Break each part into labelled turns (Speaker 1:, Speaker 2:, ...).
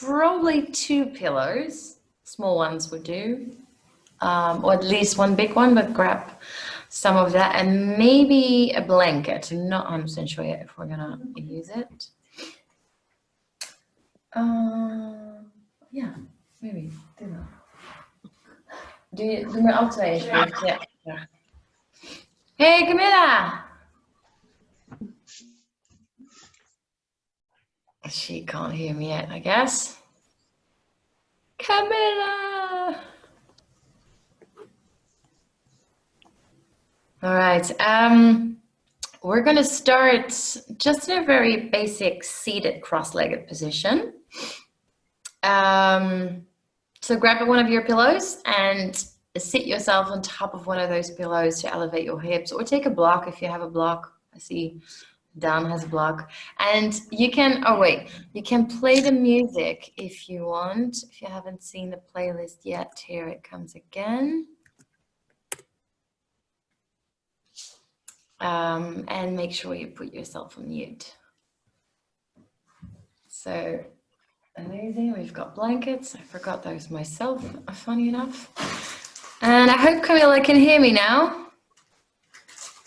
Speaker 1: probably 2 pillows. Small ones would do. Or at least one big one, but grab some of that and maybe a blanket. I'm not 100% sure yet if we're gonna use it. Ja, maybe. Doe maar al twee alsjeblieft. Ja. Ja. Hey Camilla! She can't hear me yet, I guess. Camilla! All right. We're going to start just in a very basic seated cross-legged position. So grab one of your pillows and sit yourself on top of one of those pillows to elevate your hips, or take a block if you have a block. I see Dan has a block. And you can, you can play the music if you want. If you haven't seen the playlist yet, here it comes again. And make sure you put yourself on mute. So amazing, we've got blankets. I forgot those myself, funny enough. And I hope Camilla can hear me now.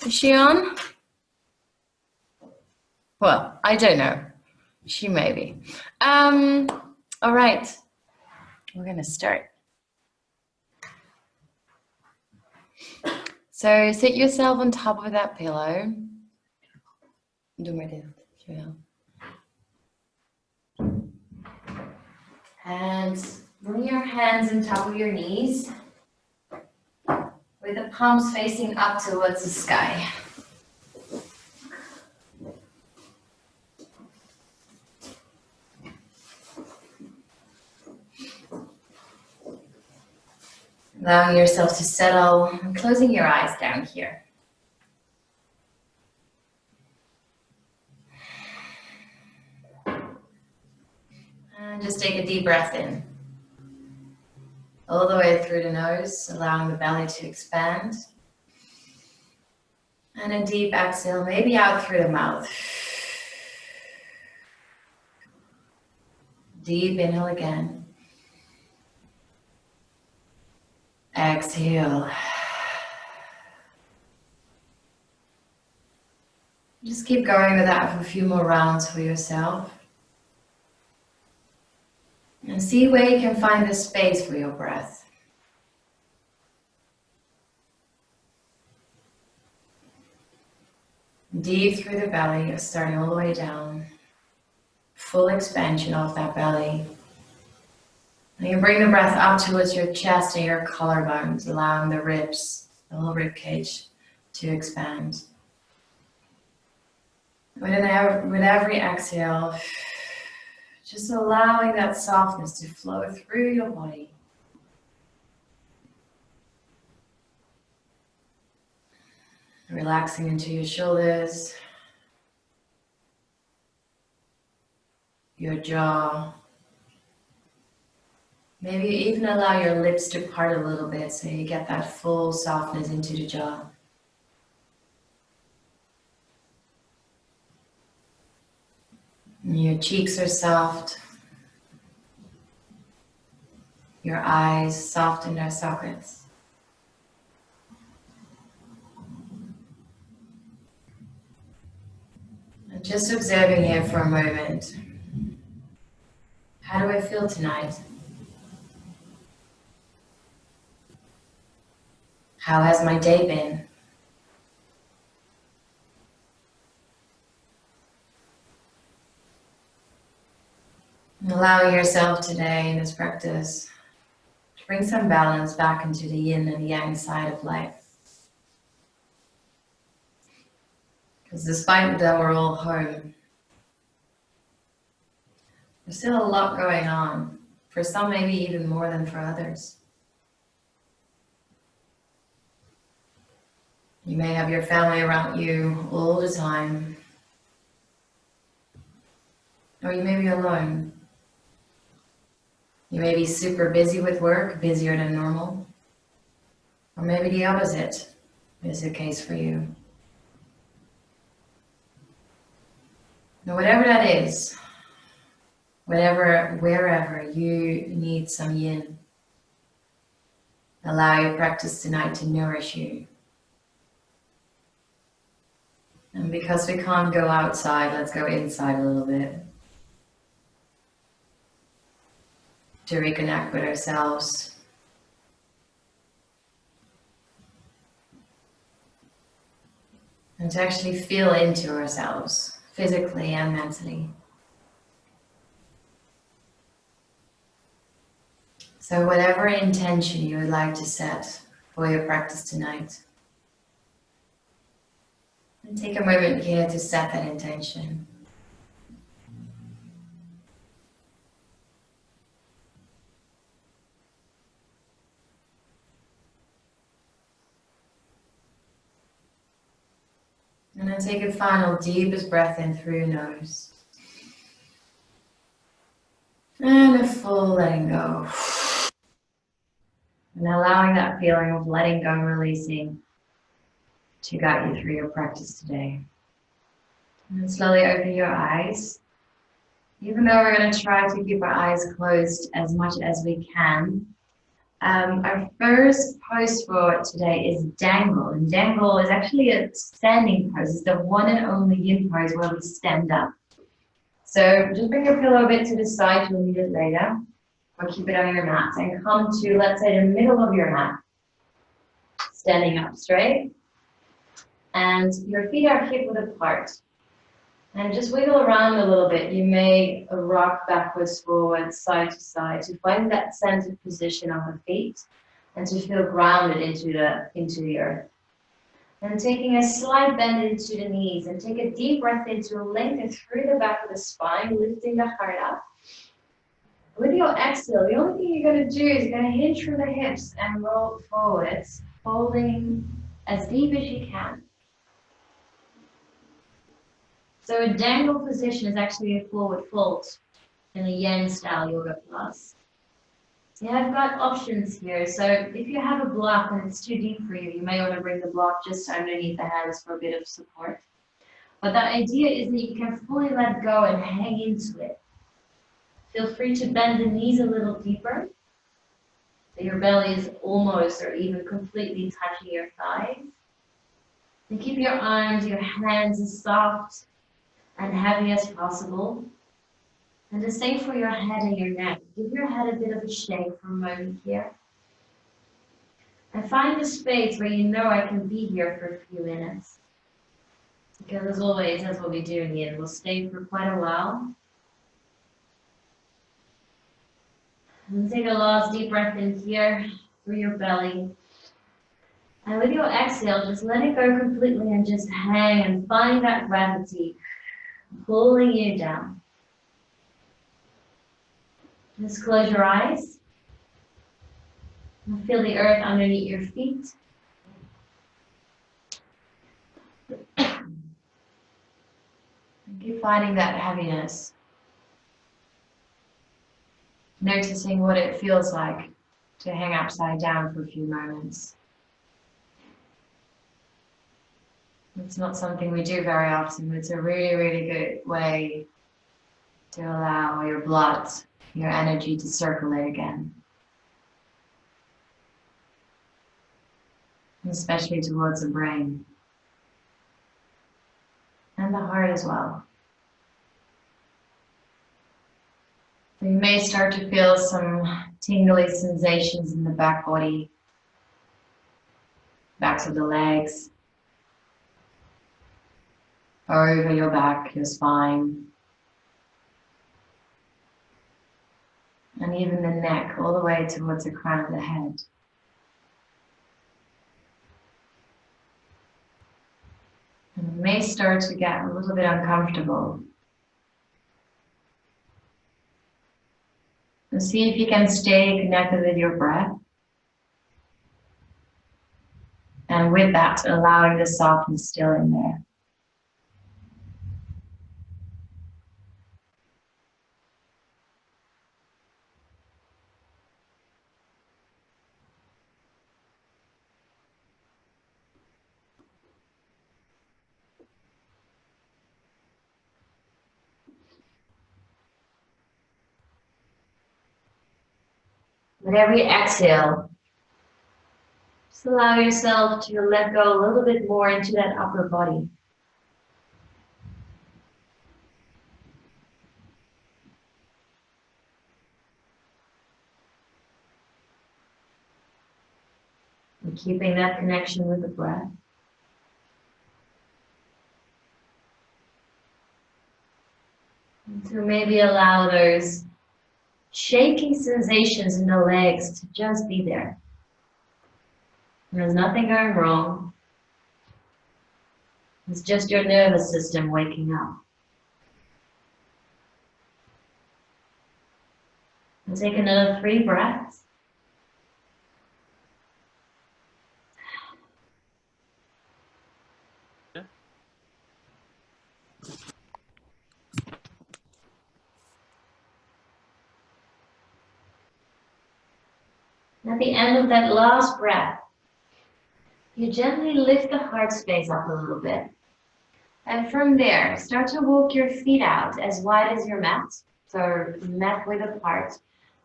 Speaker 1: Is she on? Well, I don't know. She may be. All right, we're gonna start. So sit yourself on top of that pillow. Doe maar dit, als je wil. And bring your hands on top of your knees with the palms facing up towards the sky. Allowing yourself to settle and closing your eyes down here. And just take a deep breath in. All the way through the nose, allowing the belly to expand. And a deep exhale, maybe out through the mouth. Deep inhale again. Exhale. Just keep going with that for a few more rounds for yourself. And see where you can find the space for your breath. Deep through the belly, starting all the way down. Full expansion of that belly. And you bring the breath up towards your chest and your collarbones, allowing the ribs, the whole rib cage to expand. With every exhale, just allowing that softness to flow through your body. Relaxing into your shoulders, your jaw. Maybe you even allow your lips to part a little bit so you get that full softness into the jaw. And your cheeks are soft. Your eyes soft in their sockets. And just observing here for a moment. How do I feel tonight? How has my day been? And allowing yourself today in this practice to bring some balance back into the yin and yang side of life. Because despite that we're all home, there's still a lot going on. For some, maybe even more than for others. You may have your family around you all the time. Or you may be alone. You may be super busy with work, busier than normal. Or maybe the opposite is the case for you. Now, whatever that is, wherever you need some yin. Allow your practice tonight to nourish you. And because we can't go outside, let's go inside a little bit to reconnect with ourselves. And to actually feel into ourselves, physically and mentally. So whatever intention you would like to set for your practice tonight, and take a moment here to set that intention. And then take a final deepest breath in through your nose. And a full letting go. And allowing that feeling of letting go and releasing to guide you through your practice today. And then slowly open your eyes. Even though we're going to try to keep our eyes closed as much as we can, our first pose for today is dangle. And dangle is actually a standing pose. It's the one and only yin pose where we stand up. So just bring your pillow a bit to the side, you'll need it later. Or keep it on your mat and come to, let's say, the middle of your mat. Standing up straight. And your feet are hip width apart. And just wiggle around a little bit. You may rock backwards, forwards, side to side to find that centered position of the feet and to feel grounded into the earth. And taking a slight bend into the knees and take a deep breath into lengthen through the back of the spine, lifting the heart up. With your exhale, the only thing you're going to do is you're going to hinge from the hips and roll forwards, holding as deep as you can. So a dangle position is actually a forward fold in a yen style yoga class. You have got options here. So if you have a block and it's too deep for you, you may want to bring the block just underneath the hands for a bit of support. But the idea is that you can fully let go and hang into it. Feel free to bend the knees a little deeper. So your belly is almost or even completely touching your thighs. And keep your arms, your hands as soft and heavy as possible. And the same for your head and your neck. Give your head a bit of a shake for a moment here. And find a space where you know I can be here for a few minutes. Because as always, that's what we do in the end. We'll stay for quite a while. And take a last deep breath in here through your belly. And with your exhale, just let it go completely and just hang and find that gravity pulling you down. Just close your eyes. And feel the earth underneath your feet. And keep finding that heaviness. Noticing what it feels like to hang upside down for a few moments. It's not something we do very often, but it's a really, really good way to allow your blood, your energy to circulate again. Especially towards the brain. And the heart as well. You may start to feel some tingly sensations in the back body, backs of the legs, over your back, your spine, and even the neck, all the way towards the crown of the head. And you may start to get a little bit uncomfortable. And see if you can stay connected with your breath. And with that, allowing the softness still in there. With every exhale, just allow yourself to let go a little bit more into that upper body. And keeping that connection with the breath. And to maybe allow those shaky sensations in the legs to just be there. There's nothing going wrong. It's just your nervous system waking up. And take another 3 breaths. At the end of that last breath, you gently lift the heart space up a little bit. And from there, start to walk your feet out as wide as your mat. So mat width apart.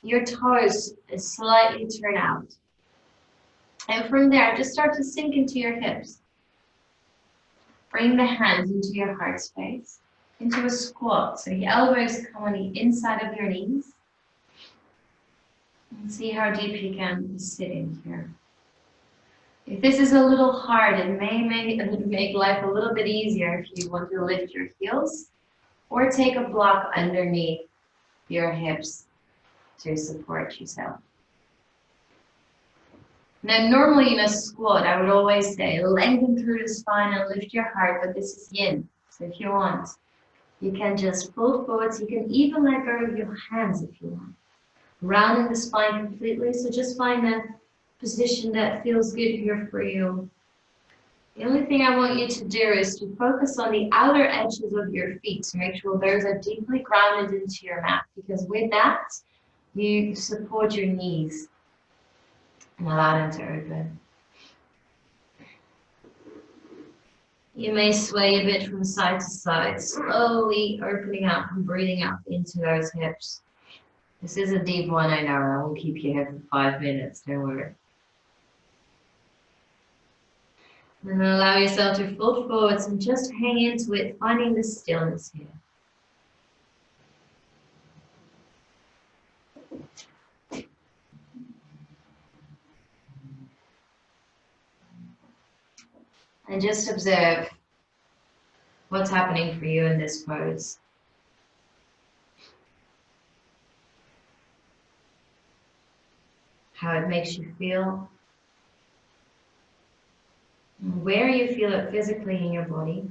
Speaker 1: Your toes slightly turn out. And from there, just start to sink into your hips. Bring the hands into your heart space, into a squat. So the elbows come on the inside of your knees. And see how deep you can sit in here. If this is a little hard, it may make life a little bit easier if you want to lift your heels or take a block underneath your hips to support yourself. Now, normally in a squat, I would always say lengthen through the spine and lift your heart, but this is yin. So if you want, you can just fold forwards. You can even let go of your hands if you want. Rounding the spine completely, so just find a position that feels good here for you. The only thing I want you to do is to focus on the outer edges of your feet to make sure those are deeply grounded into your mat, because with that, you support your knees and allow them to open. You may sway a bit from side to side, slowly opening up and breathing up into those hips. This is a deep one, I know. I won't keep you here for 5 minutes, don't worry. And allow yourself to fold forwards and just hang into it, finding the stillness here. And just observe what's happening for you in this pose. How it makes you feel. Where you feel it physically in your body.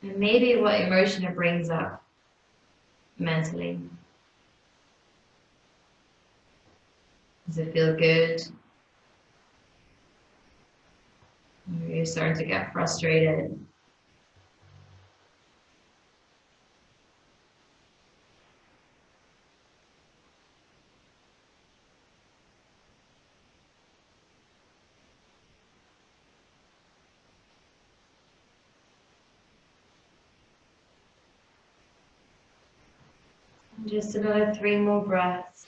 Speaker 1: And maybe what emotion it brings up mentally. Does it feel good? Or you're starting to get frustrated. And just another 3 more breaths.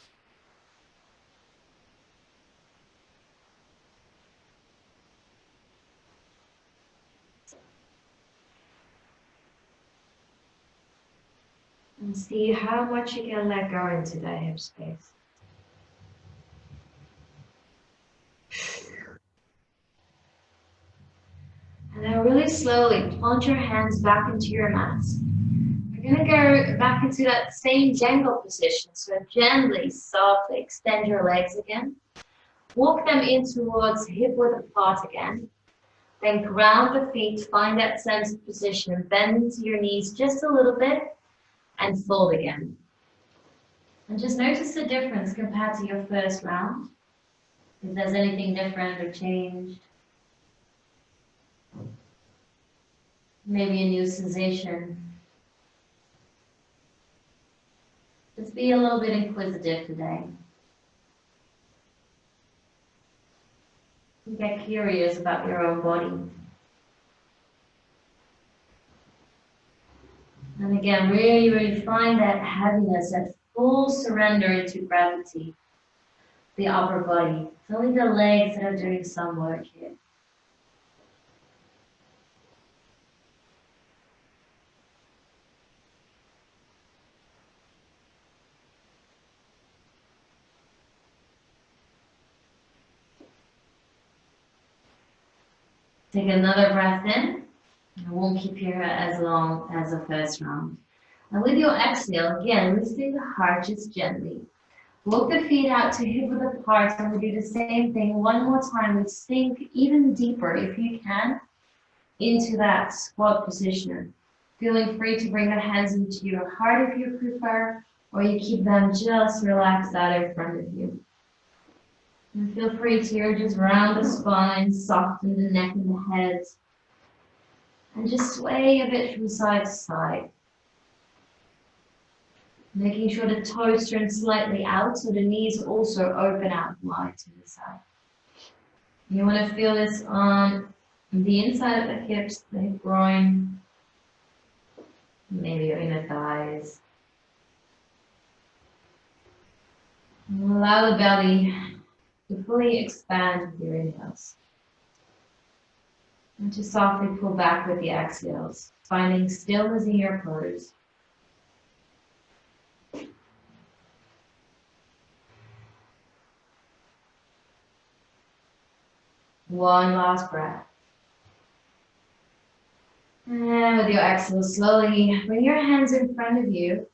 Speaker 1: And see how much you can let go into that hip space. And then really slowly plunge your hands back into your mat. We're going to go back into that same jangle position. So gently, softly extend your legs again. Walk them in towards hip width apart again. Then ground the feet, find that centered position and bend into your knees just a little bit and fold again. And just notice the difference compared to your first round. If there's anything different or changed. Maybe a new sensation. Just be a little bit inquisitive today. Get curious about your own body. And again, really, really find that heaviness, that full surrender to gravity, the upper body. It's only the legs that are doing some work here. Take another breath in. I won't keep you here as long as the first round. And with your exhale, again, lifting the heart just gently. Walk the feet out to hip width apart, and we do the same thing one more time. We sink even deeper, if you can, into that squat position. Feeling free to bring the hands into your heart if you prefer, or you keep them just relaxed out in front of you. And feel free to just round the spine, soften the neck and the head, and just sway a bit from side to side. Making sure the toes turn slightly out so the knees also open out wide to the side. You want to feel this on the inside of the hips, the hip groin, maybe your inner thighs. And allow the belly to fully expand with your inhales. And to softly pull back with the exhales, finding stillness in your pose. One last breath. And with your exhale, slowly bring your hands in front of you.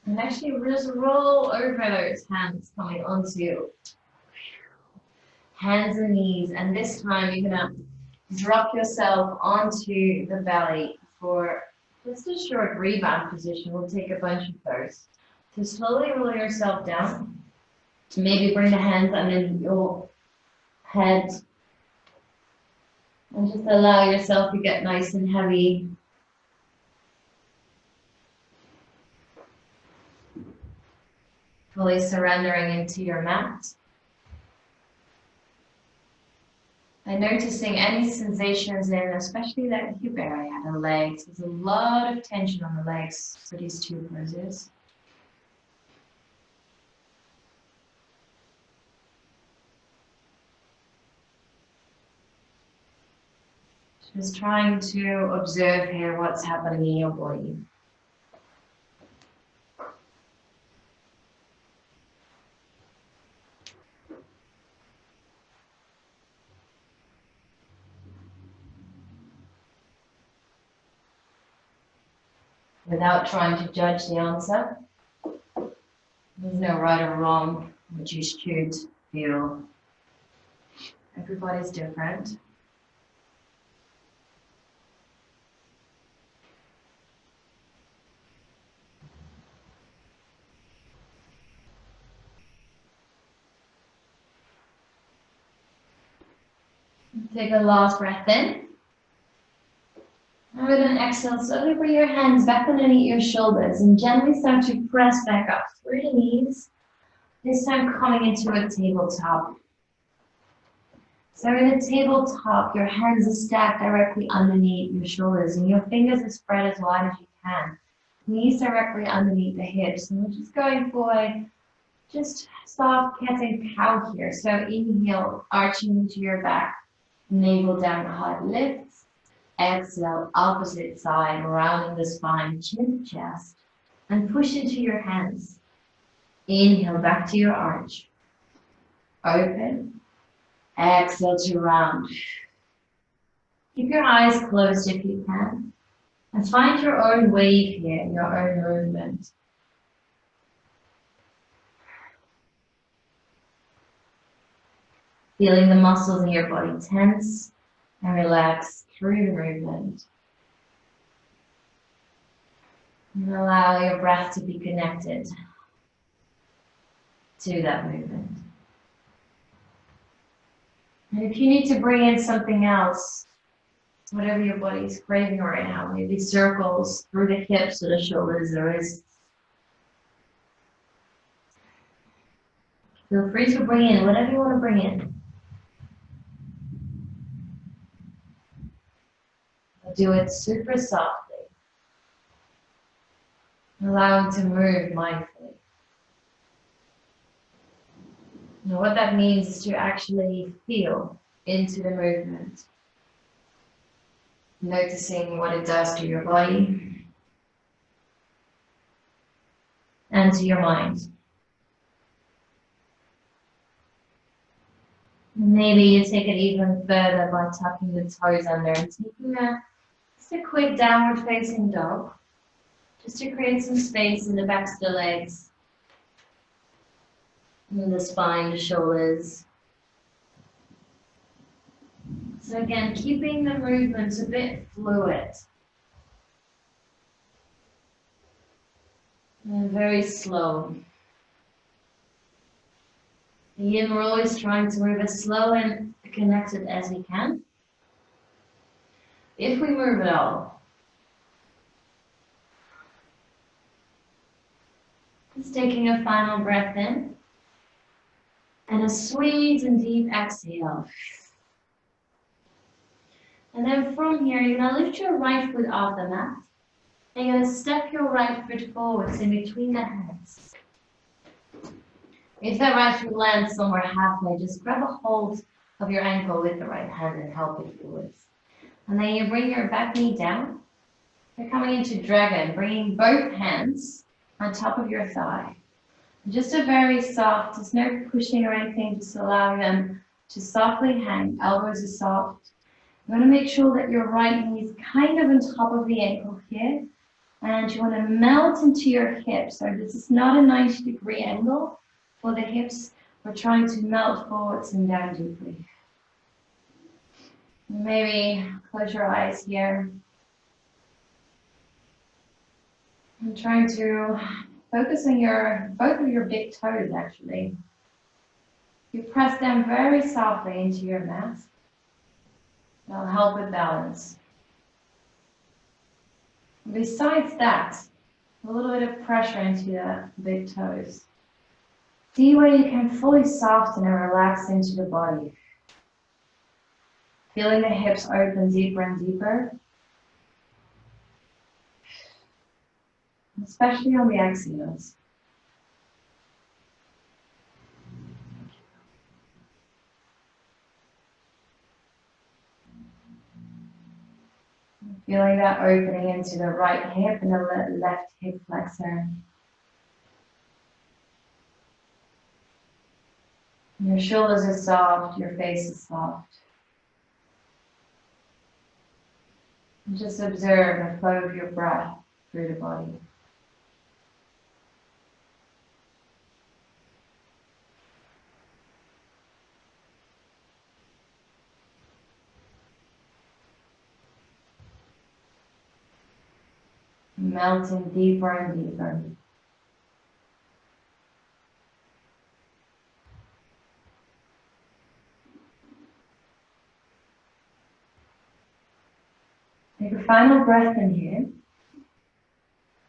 Speaker 1: And actually just roll over those hands coming onto hands and knees. And this time you're gonna drop yourself onto the belly for just a short rebound position. We'll take a bunch of those. So slowly roll yourself down. To maybe bring the hands underneath your head. And just allow yourself to get nice and heavy. Fully surrendering into your mat. And noticing any sensations in, especially that hip area, the legs. There's a lot of tension on the legs for these two poses. Just trying to observe here what's happening in your body. Without trying to judge the answer. There's no right or wrong, what you should feel. Everybody's different. Take a last breath in. And with an exhale, slowly bring your hands back underneath your shoulders and gently start to press back up through the knees. This time coming into a tabletop. So in a tabletop, your hands are stacked directly underneath your shoulders and your fingers are spread as wide as you can. Knees directly underneath the hips. And we're just going for a just soft cat and cow here. So inhale, arching into your back. Navel down, heart lifts. Exhale, opposite side, rounding the spine, chin to chest. And push into your hands. Inhale, back to your arch. Open. Exhale to round. Keep your eyes closed if you can. And find your own wave here, your own movement. Feeling the muscles in your body tense and relax through the movement. And allow your breath to be connected to that movement. And if you need to bring in something else, whatever your body is craving right now, maybe circles through the hips or the shoulders or wrists. Feel free to bring in whatever you want to bring in. Do it super softly. Allowing to move mindfully. Now what that means is to actually feel into the movement, noticing what it does to your body and to your mind. Maybe you take it even further by tucking the toes under and taking just a quick downward facing dog, just to create some space in the backs of the legs, and the spine, the shoulders. So again, keeping the movements a bit fluid and very slow. Again, we're always trying to move as slow and connected as we can, if we move at all. Just taking a final breath in and a sweet and deep exhale. And then from here, you're going to lift your right foot off the mat. And you're going to step your right foot forwards in between the hands. If that right foot lands somewhere halfway, just grab a hold of your ankle with the right hand and help it forwards. And then you bring your back knee down. You're coming into dragon, bringing both hands on top of your thigh. Just a very soft, there's no pushing or anything, just allowing them to softly hang. Elbows are soft. You want to make sure that your right knee is kind of on top of the ankle here. And you want to melt into your hips. So this is not a 90-degree angle for the hips. We're trying to melt forwards and down deeply. Maybe close your eyes here. I'm trying to focus on both of your big toes actually. You press them very softly into your mat. That'll help with balance. Besides that, a little bit of pressure into the big toes. See where you can fully soften and relax into the body. Feeling the hips open deeper and deeper. Especially on the exhales. Feeling that opening into the right hip and the left hip flexor. Your shoulders are soft, your face is soft. And just observe the flow of your breath through the body. Melting deeper and deeper. Take a final breath in here. And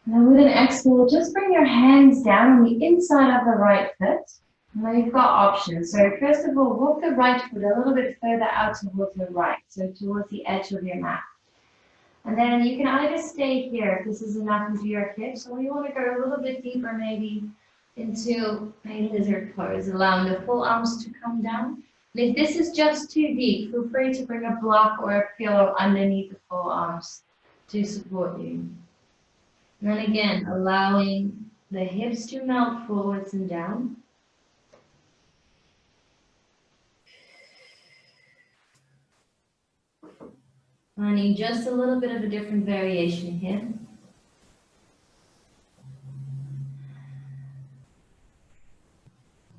Speaker 1: then with an exhale, just bring your hands down on the inside of the right foot. And then you've got options. So first of all, walk the right foot a little bit further out towards the right, so towards the edge of your mat. And then you can either stay here if this is enough into your hips, or you want to go a little bit deeper maybe into a lizard pose, allowing the full arms to come down. And if this is just too deep, feel free to bring a block or a pillow underneath the full arms to support you. And then again, allowing the hips to melt forwards and down. Finding just a little bit of a different variation here.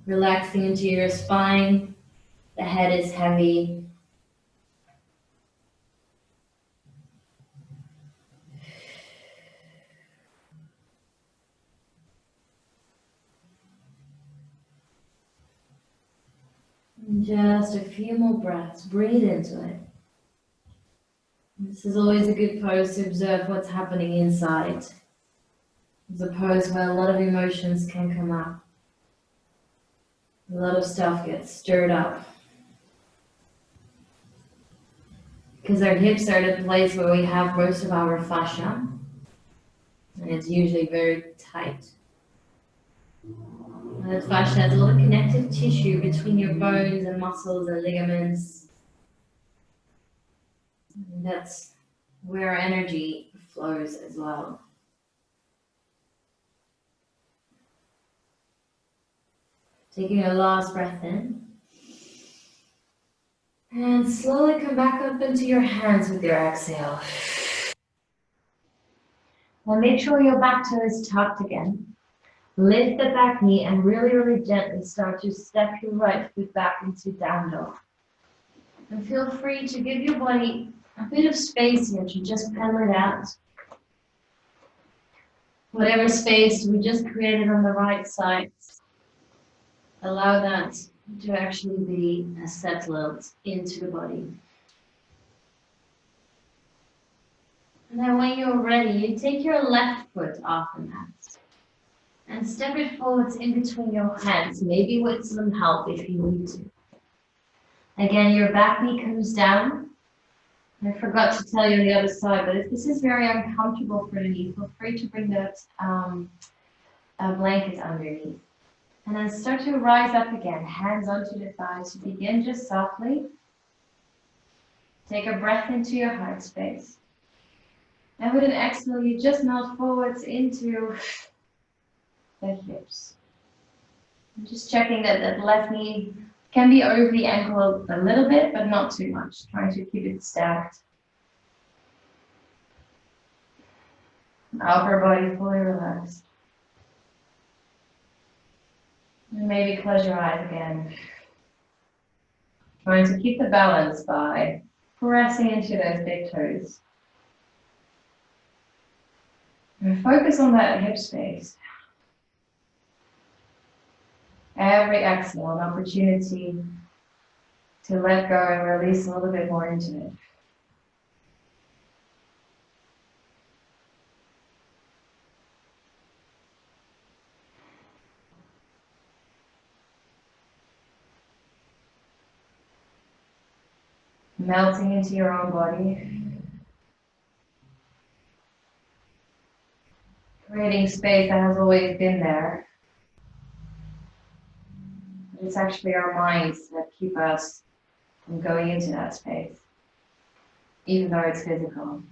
Speaker 1: Relaxing into your spine. The head is heavy. And just a few more breaths. Breathe into it. This is always a good pose to observe what's happening inside. It's a pose where a lot of emotions can come up. A lot of stuff gets stirred up. Because our hips are the place where we have most of our fascia. And it's usually very tight. The fascia has a lot of connective tissue between your bones and muscles and ligaments. And that's where energy flows as well. Taking a last breath in. And slowly come back up into your hands with your exhale. Now make sure your back toe is tucked again. Lift the back knee and really, really gently start to step your right foot back into down dog. And feel free to give your body a bit of space here to just pedal it out. Whatever space we just created on the right side, allow that to actually be settled into the body. And then when you're ready, you take your left foot off the mat and step it forwards in between your hands, maybe with some help if you need to. Again, your back knee comes down. I forgot to tell you on the other side, but if this is very uncomfortable for the knee, feel free to bring that blanket underneath. And then start to rise up again, hands onto the thighs. Begin just softly. Take a breath into your heart space. And with an exhale, you just melt forwards into the hips. I'm just checking that that left knee can be over the ankle a little bit, but not too much. Trying to keep it stacked. Upper body fully relaxed. And maybe close your eyes again. Trying to keep the balance by pressing into those big toes. And focus on that hip space. Every exhale, an opportunity to let go and release a little bit more into it. Melting into your own body. Creating space that has always been there. It's actually our minds that keep us from going into that space, even though it's physical.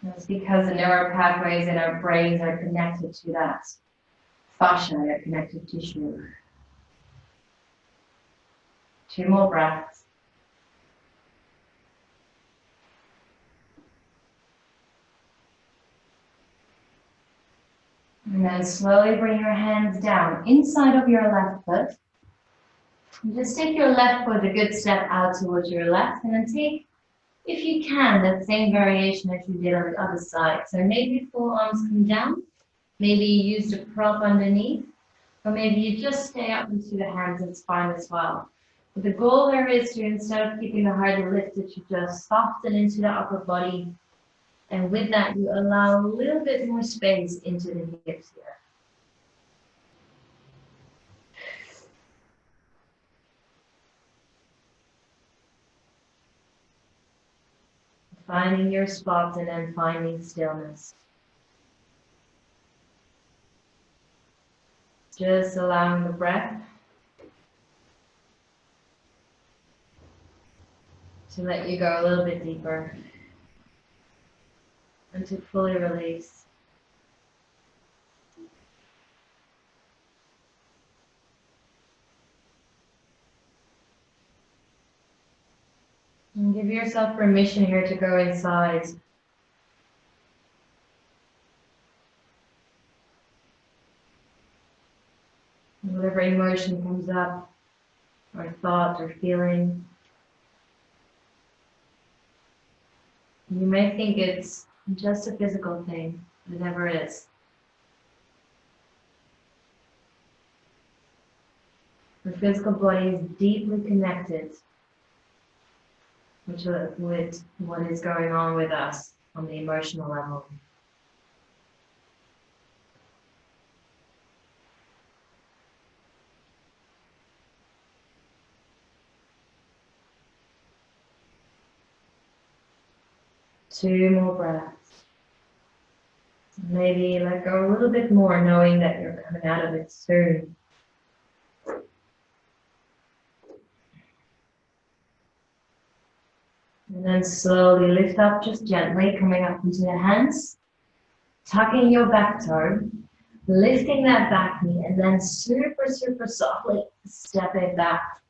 Speaker 1: And it's because the neural pathways in our brains are connected to that fascia, that connective tissue. 2 more breaths. And then slowly bring your hands down inside of your left foot. And just take your left foot a good step out towards your left, and then take, if you can, that same variation that you did on the other side. So maybe forearms come down, maybe you use the prop underneath, or maybe you just stay up into the hands and spine as well. But the goal there is to, instead of keeping the heart lifted, to just soften into the upper body. And with that, you allow a little bit more space into the hips here. Finding your spot and then finding stillness. Just allowing the breath to let you go a little bit deeper and to fully release. And give yourself permission here to go inside. Whatever emotion comes up, or thought or feeling, you may think it's just a physical thing, but it never is. The physical body is deeply connected with what is going on with us on the emotional level. Two more breaths. Maybe let go a little bit more, knowing that you're coming out of it soon. And then slowly lift up, just gently, coming up into the hands. Tucking your back toe, lifting that back knee, and then super, super softly stepping back.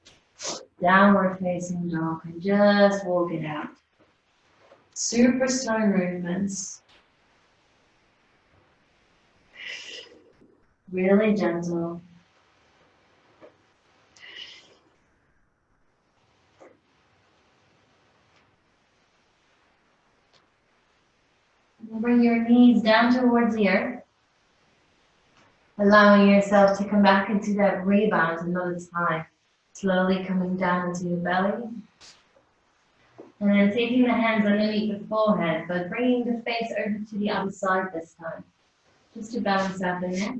Speaker 1: Downward facing dog, and just walk it out. Super slow movements. Really gentle. And bring your knees down towards the earth. Allowing yourself to come back into that rebound another time. Slowly coming down into your belly. And then taking the hands underneath the forehead, but bringing the face over to the other side this time. Just to balance out the neck.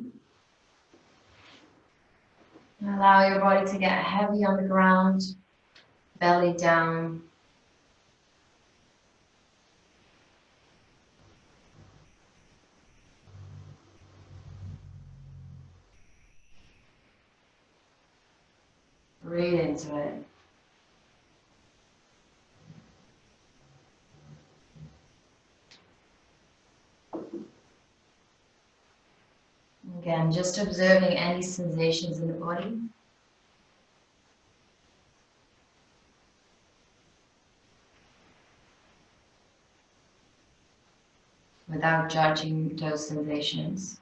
Speaker 1: And allow your body to get heavy on the ground, belly down. Breathe into it. Again, just observing any sensations in the body. Without judging those sensations.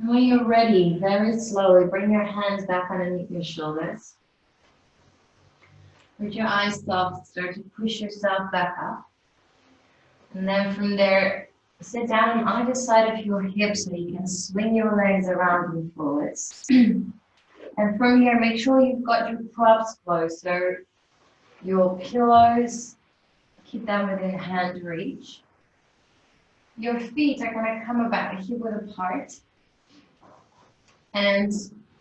Speaker 1: When you're ready, very slowly bring your hands back underneath your shoulders. With your eyes soft, start to push yourself back up. And then from there, sit down on either side of your hips so you can swing your legs around and forwards. And from here, make sure you've got your props close. So your pillows, keep them within hand reach. Your feet are going to come about hip width apart. And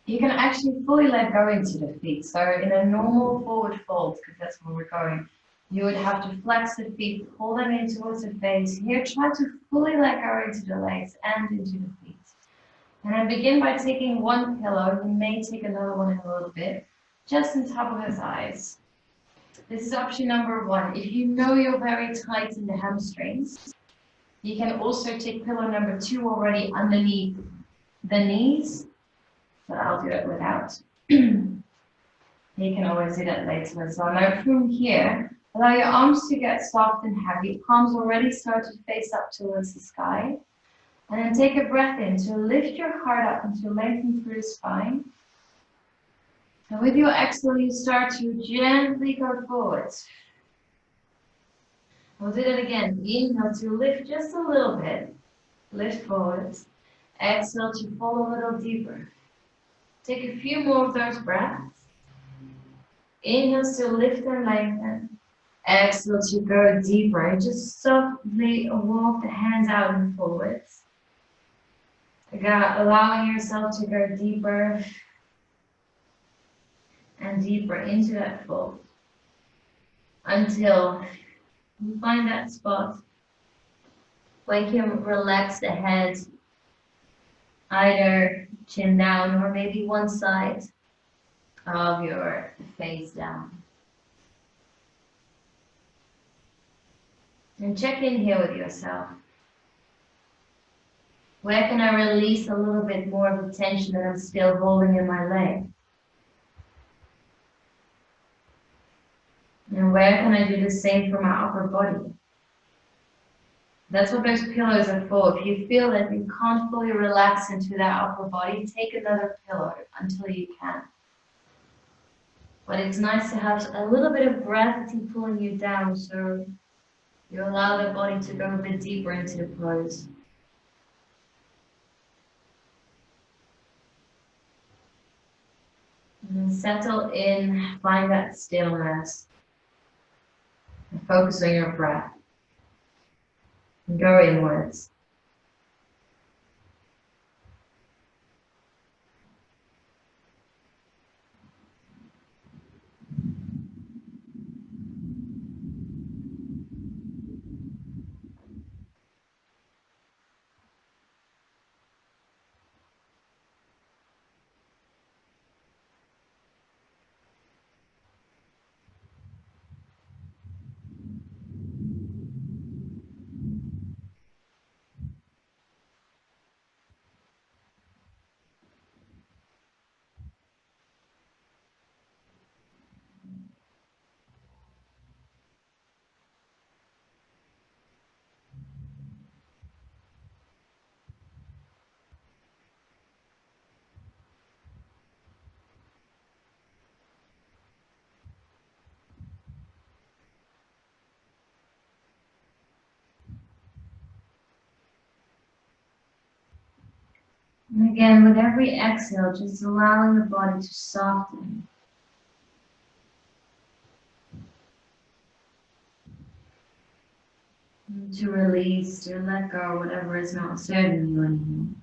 Speaker 1: you can actually fully let go into the feet. So in a normal forward fold, because that's where we're going, you would have to flex the feet, pull them in towards the face. Here, try to fully let go into the legs and into the feet. And then begin by taking one pillow. You may take another one in a little bit, just on top of the thighs. This is option number one. If you know you're very tight in the hamstrings, you can also take pillow number two already underneath the knees. But I'll do it without. You can always do that later as well. Now from here, allow your arms to get soft and heavy. Palms already start to face up towards the sky. And then take a breath in to lift your heart up and to lengthen through the spine. And with your exhale, you start to gently go forwards. We'll do that again. Inhale to lift just a little bit. Lift forwards. Exhale to fall a little deeper. Take a few more of those breaths. Inhale to lift and lengthen. Exhale to go deeper. And just softly walk the hands out and forwards. Again, allowing yourself to go deeper and deeper into that fold. Until you find that spot where you can relax the head, either chin down or maybe one side of your face down. And check in here with yourself. Where can I release a little bit more of the tension that I'm still holding in my leg? And where can I do the same for my upper body? That's what those pillows are for. If you feel that you can't fully relax into that upper body, take another pillow until you can. But it's nice to have a little bit of gravity pulling you down, so you allow the body to go a bit deeper into the pose. And settle in, find that stillness, and focus on your breath. And go inwards. And again, with every exhale, just allowing the body to soften. To release, to let go, whatever is not serving you anymore.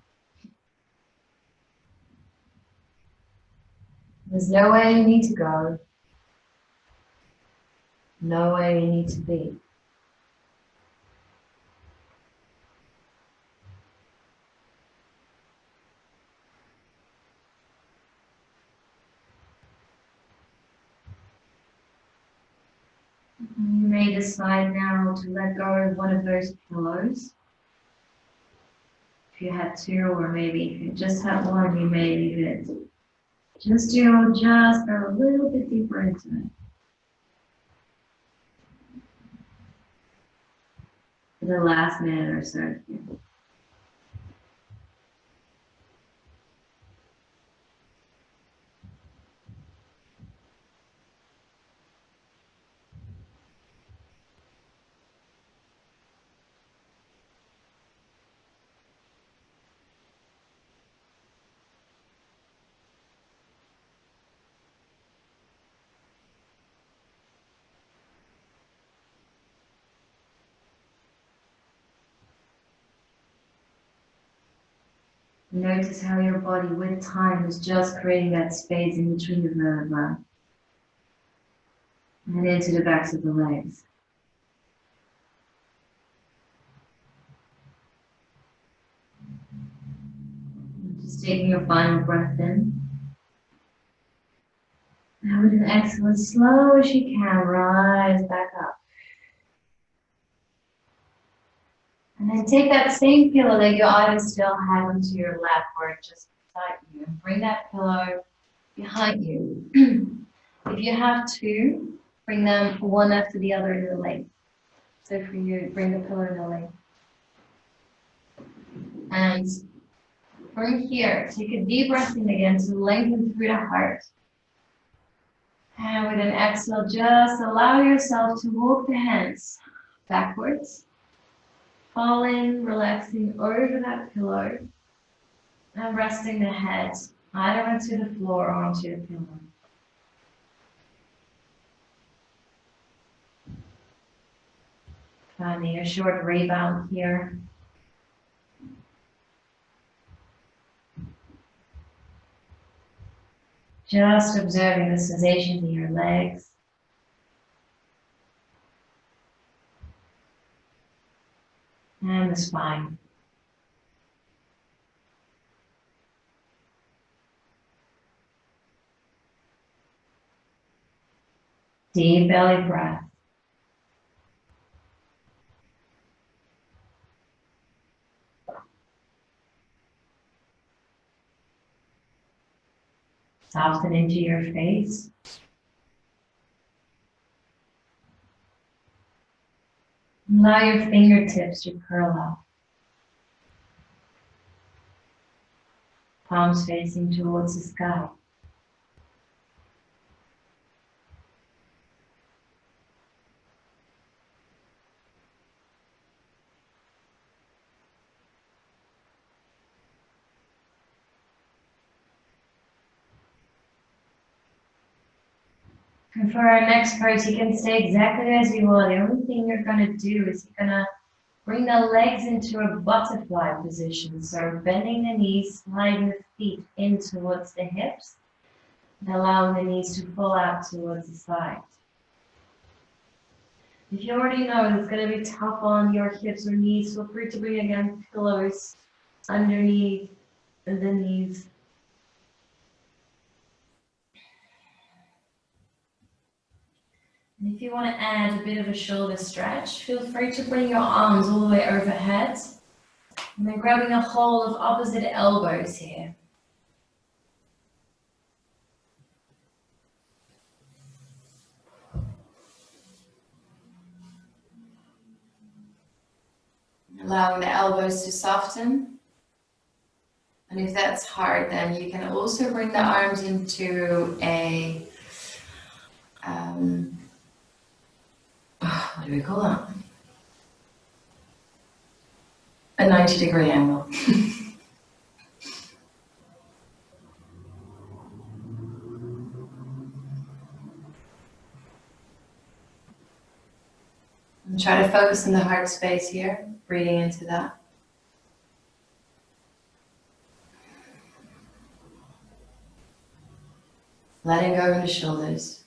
Speaker 1: There's nowhere you need to go, nowhere you need to be. You may decide now to let go of one of those pillows. If you had two, or maybe if you just had one, you may leave it. Just go a little bit deeper into it. For the last minute or so. Notice how your body with time is just creating that space in between the vertebrae and into the backs of the legs. Just taking your final breath in. And with an exhale, as slow as you can, rise back up. And then take that same pillow that you either still have onto your lap or just beside you, and bring that pillow behind you. If you have two, bring them one after the other in the leg. So for you, bring the pillow in the leg. And from here, take a deep breath in again to lengthen through the heart. And with an exhale, just allow yourself to walk the hands backwards. Falling, relaxing over that pillow. And resting the head either onto the floor or onto the pillow. Finding a short rebound here. Just observing the sensations in your legs. And the spine. Deep belly breath. Soften into your face. Allow your fingertips to curl up. Palms facing towards the sky. And for our next part, you can stay exactly as you are. The only thing you're going to do is you're going to bring the legs into a butterfly position. So bending the knees, sliding the feet in towards the hips, and allowing the knees to fall out towards the side. If you already know it's going to be tough on your hips or knees, feel free to bring again pillows underneath the knees. And if you want to add a bit of a shoulder stretch, feel free to bring your arms all the way overhead. And then grabbing a hold of opposite elbows here. Allowing the elbows to soften. And if that's hard, then you can also bring the arms into a, what do we call that? A 90-degree angle. And try to focus on the heart space here, breathing into that. Letting go of the shoulders.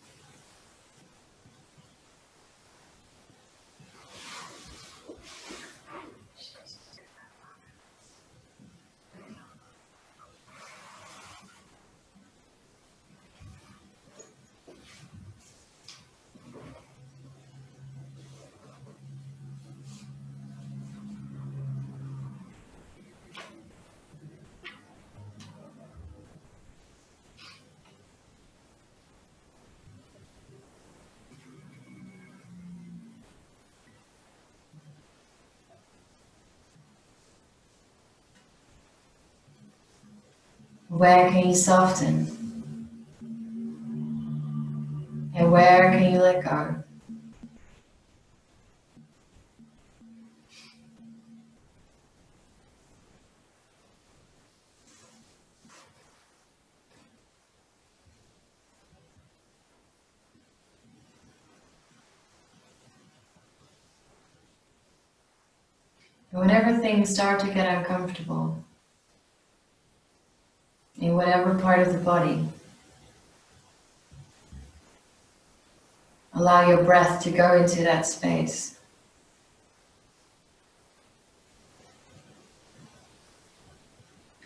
Speaker 1: Where can you soften? And where can you let go? And whenever things start to get uncomfortable, in whatever part of the body, allow your breath to go into that space.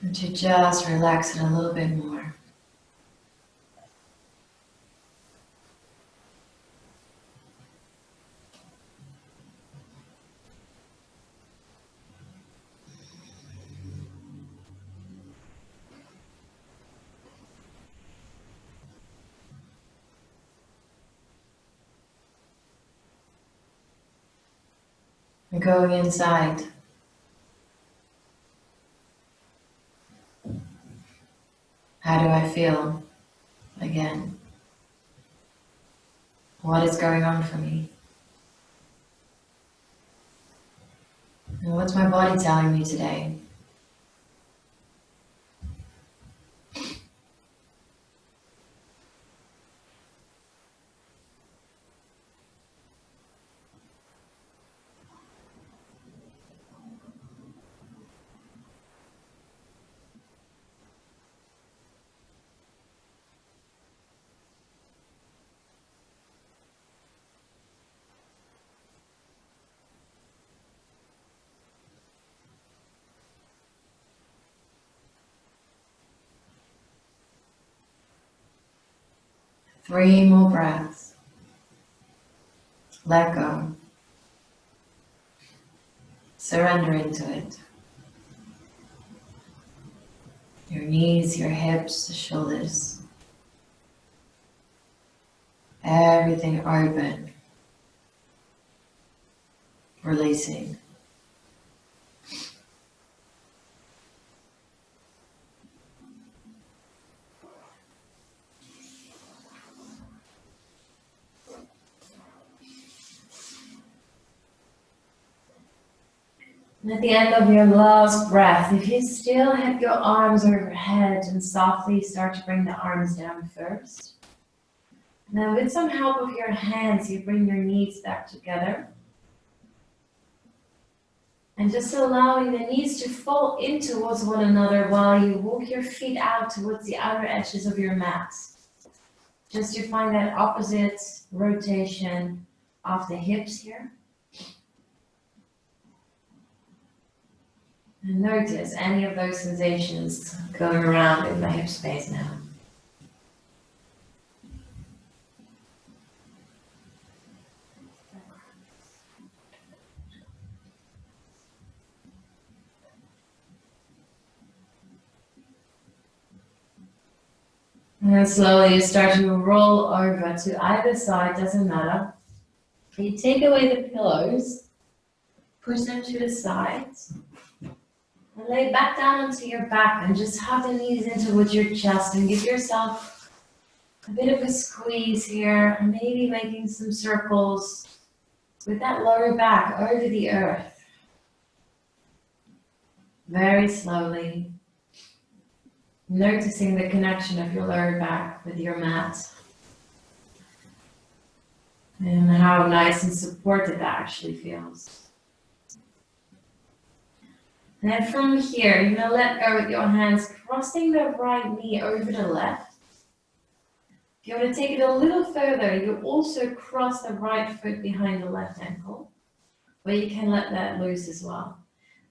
Speaker 1: And to just relax it a little bit more. And going inside. How do I feel? Again. What is going on for me? And what's my body telling me today? Three more breaths. Let go. Surrender into it. Your knees, your hips, the shoulders. Everything open. Releasing. And at the end of your last breath, if you still have your arms overhead and softly start to bring the arms down first. Now with some help of your hands, you bring your knees back together. And just allowing the knees to fall in towards one another while you walk your feet out towards the outer edges of your mat. Just to find that opposite rotation of the hips here. And notice any of those sensations going around in the hip space now. And then slowly you start to roll over to either side, doesn't matter. You take away the pillows, push them to the sides, and lay back down onto your back and just hug the knees in towards your chest and give yourself a bit of a squeeze here, maybe making some circles with that lower back over the earth. Very slowly, noticing the connection of your lower back with your mat. And how nice and supported that actually feels. And then from here, you're going to let go with your hands, crossing the right knee over the left. If you want to take it a little further, you also cross the right foot behind the left ankle, where you can let that loose as well.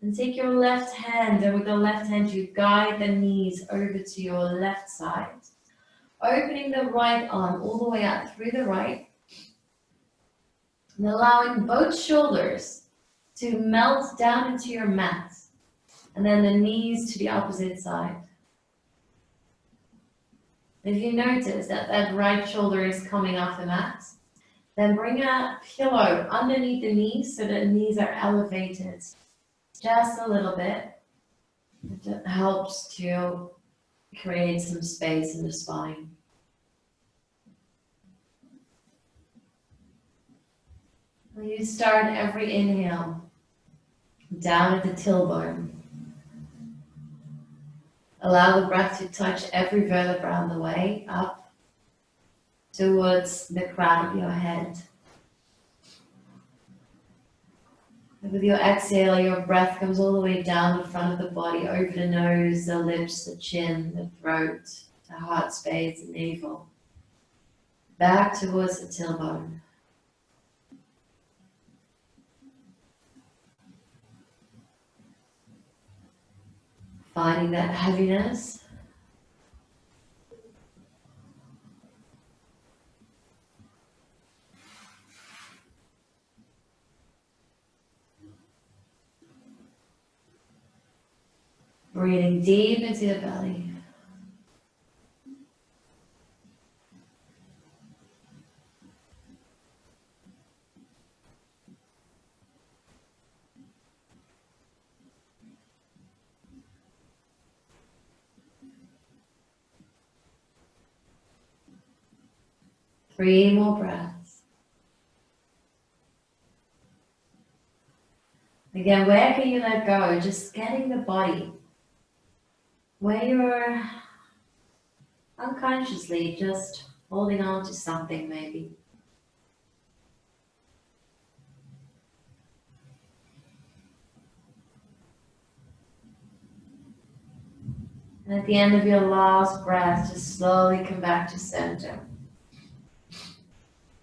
Speaker 1: And take your left hand, and with the left hand, you guide the knees over to your left side, opening the right arm all the way out through the right, and allowing both shoulders to melt down into your mat, and then the knees to the opposite side. If you notice that that right shoulder is coming off the mat, then bring a pillow underneath the knees so the knees are elevated just a little bit. It helps to create some space in the spine. You start every inhale down at the tailbone. Allow the breath to touch every vertebra on the way up towards the crown of your head. And with your exhale, your breath comes all the way down the front of the body, over the nose, the lips, the chin, the throat, the heart space, the navel. Back towards the tailbone. Finding that heaviness. Breathing deep into the belly. Three more breaths. Again, where can you let go? Just getting the body where you're unconsciously just holding on to something maybe. And at the end of your last breath, just slowly come back to center.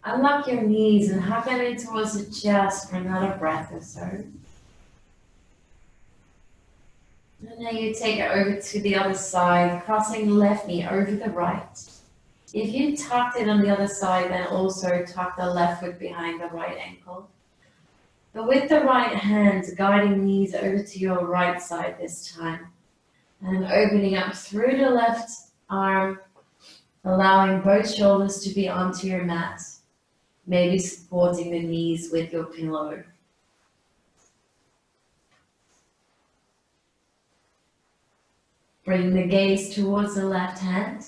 Speaker 1: Unlock your knees and hug them in towards the chest for another breath or so. And then you take it over to the other side, crossing the left knee over the right. If you tucked it on the other side, then also tuck the left foot behind the right ankle. But with the right hand, guiding knees over to your right side this time. And opening up through the left arm, allowing both shoulders to be onto your mat. Maybe supporting the knees with your pillow. Bring the gaze towards the left hand,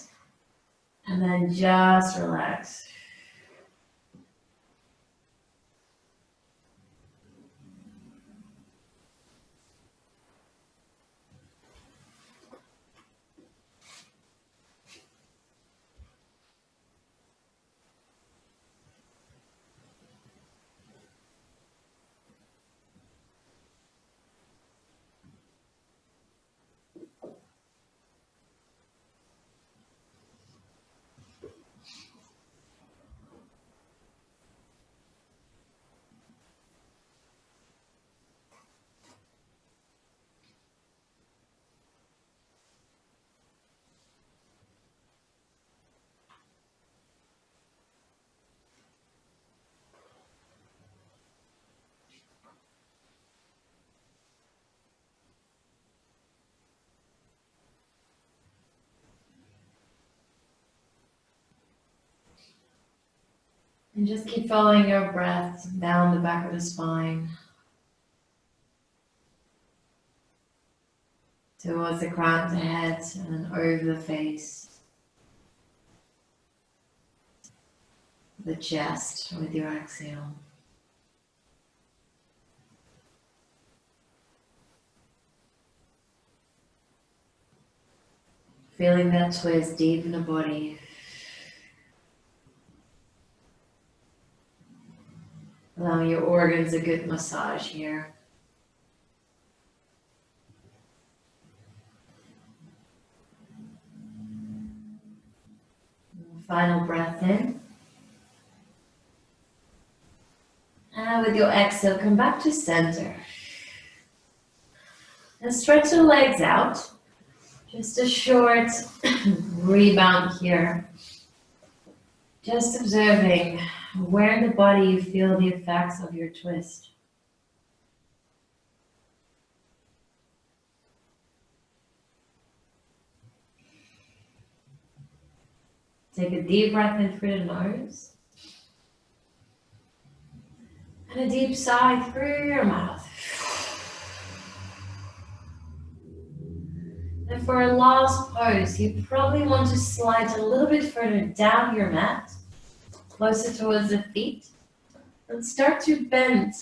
Speaker 1: and then just relax. And just keep following your breath down the back of the spine, towards the crown of the head and then over the face, the chest with your exhale. Feeling that twist deep in the body. Allowing your organs a good massage here. Final breath in. And with your exhale, come back to center. And stretch the legs out. Just a short rebound here. Just observing where in the body you feel the effects of your twist. Take a deep breath in through the nose. And a deep sigh through your mouth. And for a last pose, you probably want to slide a little bit further down your mat, closer towards the feet, and start to bend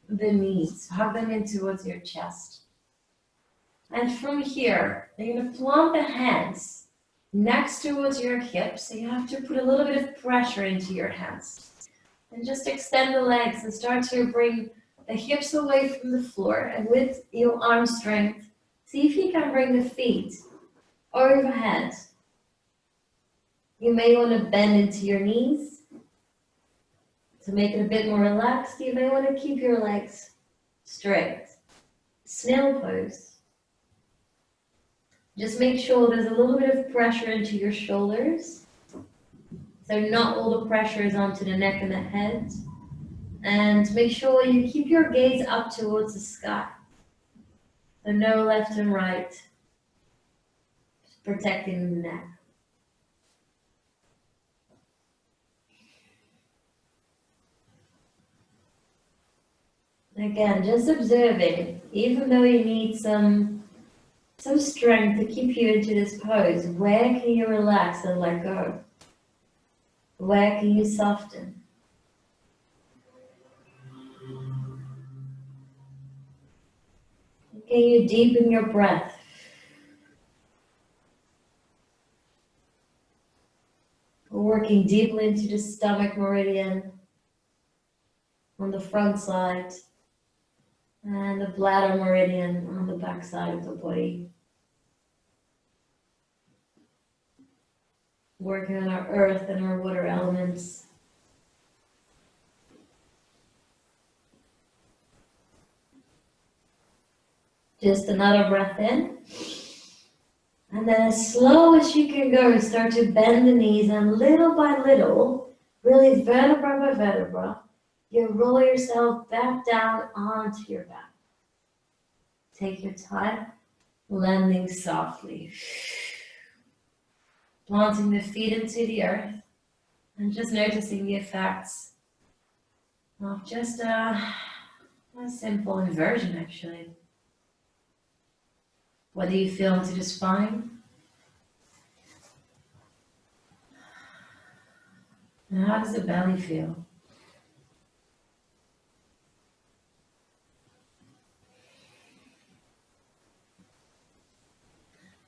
Speaker 1: the knees, hug them in towards your chest. And from here, you're going to plant the hands next towards your hips, so you have to put a little bit of pressure into your hands. And just extend the legs and start to bring the hips away from the floor, and with your arm strength, see if you can bring the feet overhead. You may want to bend into your knees. To make it a bit more relaxed, you may want to keep your legs straight. Snail pose. Just make sure there's a little bit of pressure into your shoulders. So not all the pressure is onto the neck and the head. And make sure you keep your gaze up towards the sky. So no left and right. Just protecting the neck. Again, just observing, even though you need some strength to keep you into this pose, where can you relax and let go? Where can you soften? Can you deepen your breath? Working deeply into the stomach meridian on the front side and the bladder meridian on the back side of the body. Working on our earth and our water elements. Just another breath in. And then as slow as you can go, start to bend the knees, and little by little, really vertebra by vertebra, you roll yourself back down onto your back. Take your time, landing softly. Planting the feet into the earth, and just noticing the effects of just a simple inversion, actually. What do you feel into the spine? And how does the belly feel?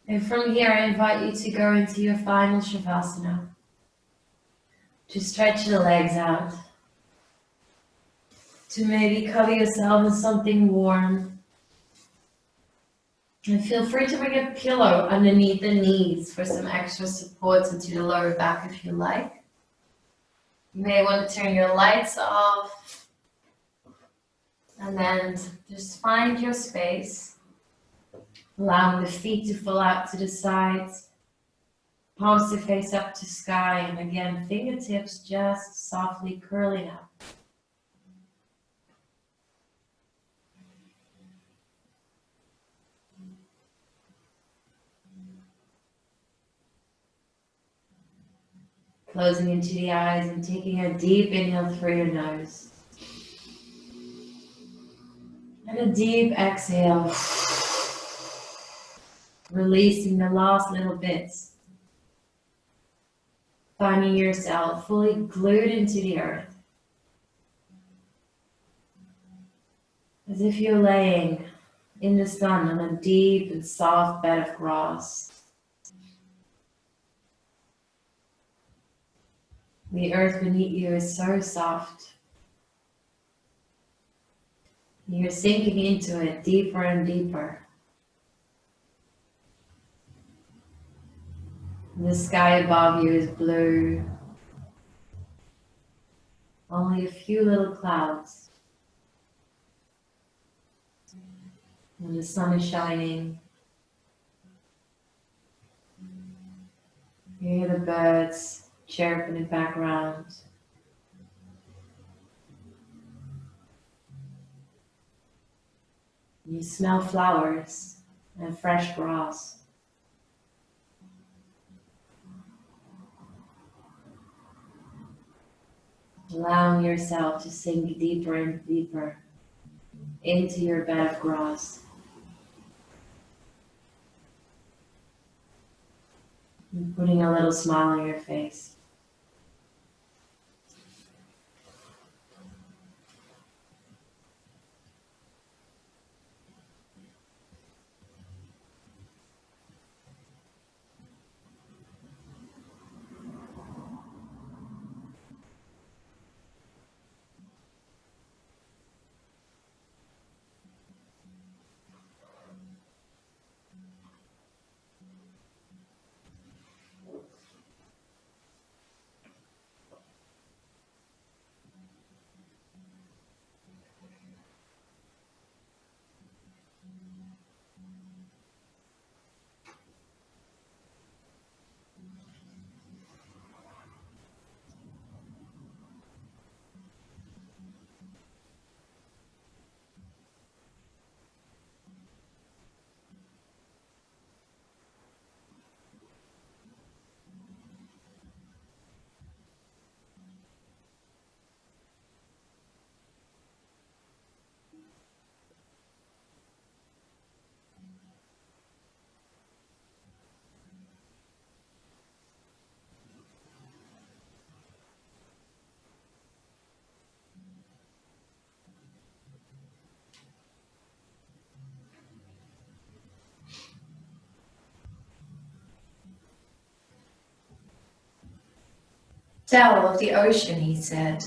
Speaker 1: And from here, I invite you to go into your final Shavasana. To stretch the legs out. To maybe cover yourself in something warm. And feel free to bring a pillow underneath the knees for some extra support into the lower back if you like. You may want to turn your lights off. And then just find your space. Allowing the feet to fall out to the sides. Palms to face up to sky. And again, fingertips just softly curling up. Closing into the eyes and taking a deep inhale through your nose. And a deep exhale. Releasing the last little bits. Finding yourself fully glued into the earth. As if you're laying in the sun on a deep and soft bed of grass. The earth beneath you is so soft. You're sinking into it deeper and deeper. The sky above you is blue. Only a few little clouds. And the sun is shining. You hear the birds chirp in the background. You smell flowers and fresh grass. Allowing yourself to sink deeper and deeper into your bed of grass. And putting a little smile on your face. Tell of the ocean, he said,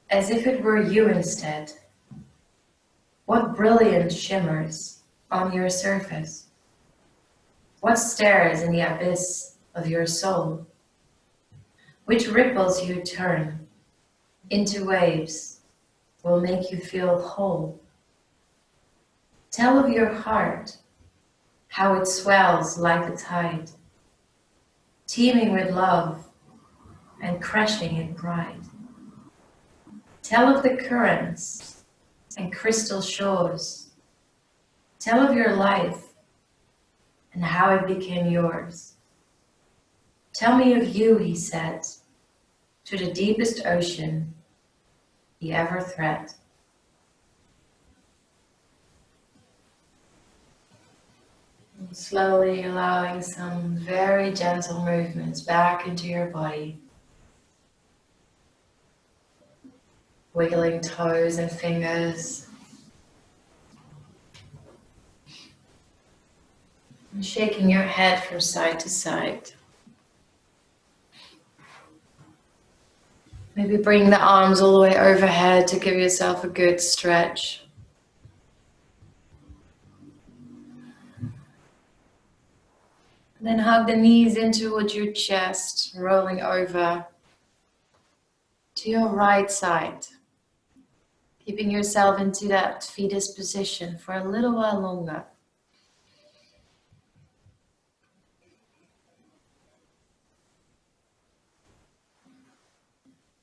Speaker 1: as if it were you instead. What brilliant shimmers on your surface? What stares in the abyss of your soul? Which ripples you turn into waves will make you feel whole? Tell of your heart, how it swells like the tide, teeming with love and crashing in pride. Tell of the currents and crystal shores. Tell of your life and how it became yours. Tell me of you, he said, to the deepest ocean he ever thread. And slowly allowing some very gentle movements back into your body. Wiggling toes and fingers. And shaking your head from side to side. Maybe bring the arms all the way overhead to give yourself a good stretch. And then hug the knees in towards your chest, rolling over to your right side. Keeping yourself into that fetus position for a little while longer.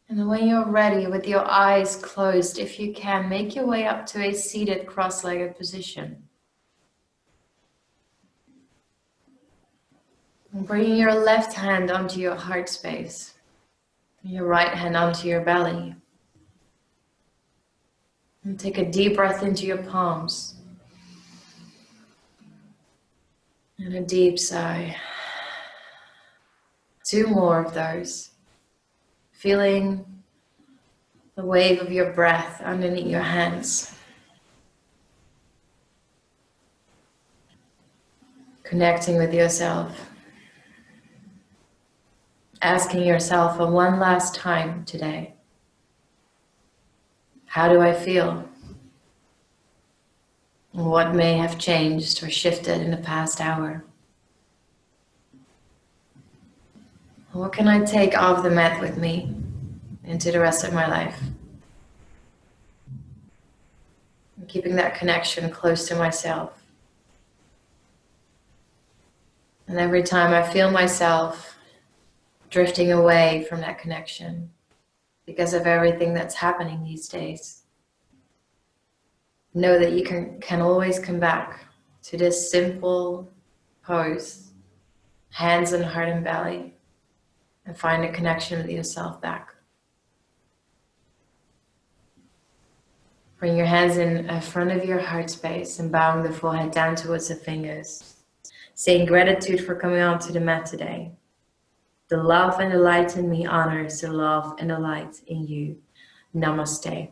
Speaker 1: And when you're ready, with your eyes closed, if you can, make your way up to a seated cross-legged position. Bringing your left hand onto your heart space, your right hand onto your belly. And take a deep breath into your palms. And a deep sigh. 2 more of those. Feeling the wave of your breath underneath your hands. Connecting with yourself. Asking yourself for one last time today. How do I feel? What may have changed or shifted in the past hour? What can I take off the mat with me into the rest of my life? I'm keeping that connection close to myself. And every time I feel myself drifting away from that connection because of everything that's happening these days, know that you can always come back to this simple pose, hands on heart and belly, and find a connection with yourself back. Bring your hands in front of your heart space and bowing the forehead down towards the fingers. Saying gratitude for coming onto the mat today. The love and the light in me honors the love and the light in you. Namaste.